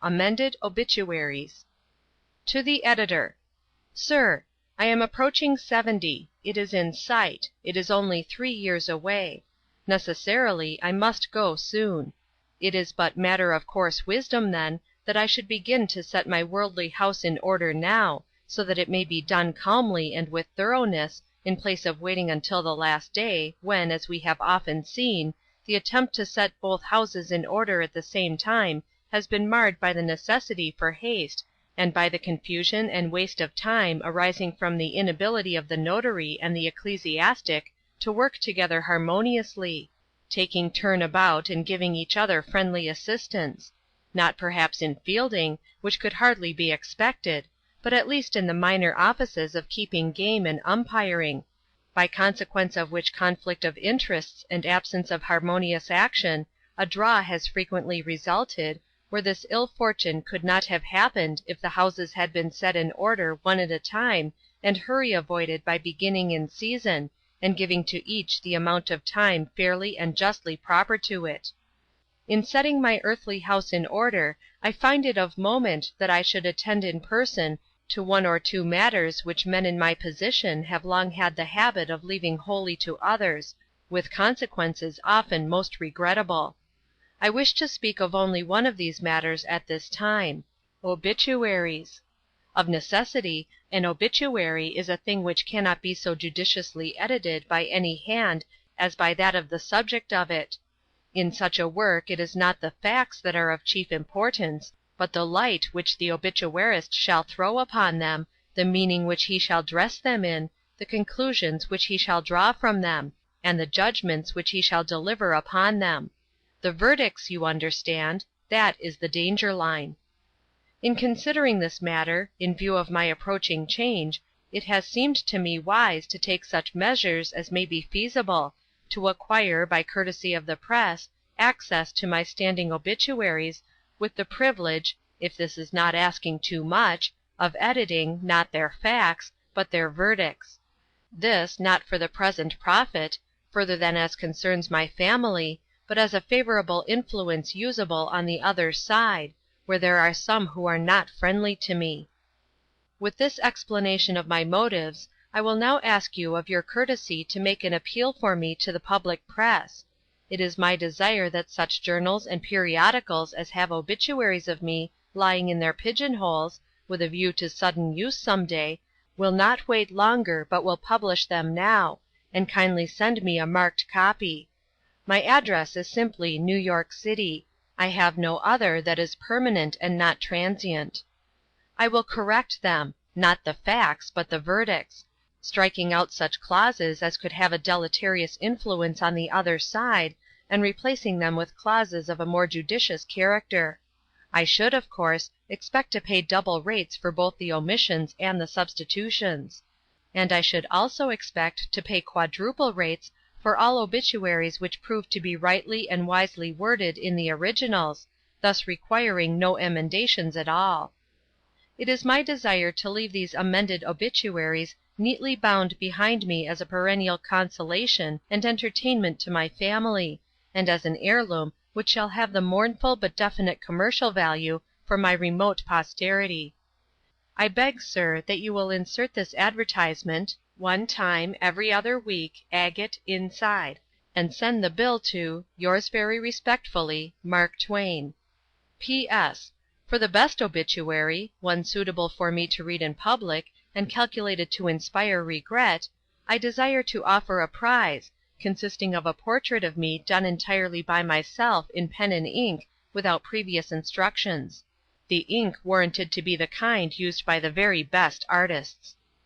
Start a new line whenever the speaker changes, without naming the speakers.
Amended Obituaries. To the Editor. Sir, I am approaching 70. It is in sight. It is only 3 years away. Necessarily, I must go soon. It is but matter of course wisdom, then, that I should begin to set my worldly house in order now, so that it may be done calmly and with thoroughness, in place of waiting until the last day, when, as we have often seen, the attempt to set both houses in order at the same time has been marred by the necessity for haste, and by the confusion and waste of time arising from the inability of the notary and the ecclesiastic to work together harmoniously, taking turn about and giving each other friendly assistance; not perhaps in fielding, which could hardly be expected, but at least in the minor offices of keeping game and umpiring, by consequence of which conflict of interests and absence of harmonious action, a draw has frequently resulted, where this ill fortune could not have happened if the houses had been set in order one at a time, and hurry avoided by beginning in season, and giving to each the amount of time fairly and justly proper to it. In setting my earthly house in order, I find it of moment that I should attend in person to one or two matters which men in my position have long had the habit of leaving wholly to others, with consequences often most regrettable. I wish to speak of only one of these matters at this time: obituaries. Of necessity, an obituary is a thing which cannot be so judiciously edited by any hand as by that of the subject of it. In such a work it is not the facts that are of chief importance, but the light which the obituarist shall throw upon them, the meaning which he shall dress them in, the conclusions which he shall draw from them, and the judgments which he shall deliver upon them. The verdicts, you understand, that is the danger line. In considering this matter, in view of my approaching change, it has seemed to me wise to take such measures as may be feasible, to acquire, by courtesy of the press, access to my standing obituaries, with the privilege, if this is not asking too much, of editing, not their facts, but their verdicts. This, not for the present profit, further than as concerns my family, but as a favorable influence usable on the other side, where there are some who are not friendly to me. With this explanation of my motives, I will now ask you of your courtesy to make an appeal for me to the public press. It is my desire that such journals and periodicals as have obituaries of me lying in their pigeonholes, with a view to sudden use some day, will not wait longer but will publish them now, and kindly send me a marked copy. My address is simply New York City. I have no other that is permanent and not transient. I will correct them, not the facts, but the verdicts, striking out such clauses as could have a deleterious influence on the other side, and replacing them with clauses of a more judicious character. I should, of course, expect to pay double rates for both the omissions and the substitutions; and I should also expect to pay quadruple rates for all obituaries which prove to be rightly and wisely worded in the originals, thus requiring no emendations at all. It is my desire to leave these amended obituaries neatly bound behind me as a perennial consolation and entertainment to my family, and as an heirloom which shall have the mournful but definite commercial value for my remote posterity. I beg, sir, that you will insert this advertisement, one time every other week, agate, inside, and send the bill to Yours very respectfully, Mark Twain. P.S. For the best obituary, one suitable for me to read in public, and calculated to inspire regret, I desire to offer a prize, consisting of a portrait of me done entirely by myself in pen and ink, without previous instructions. The ink warranted to be the kind used by the very best artists.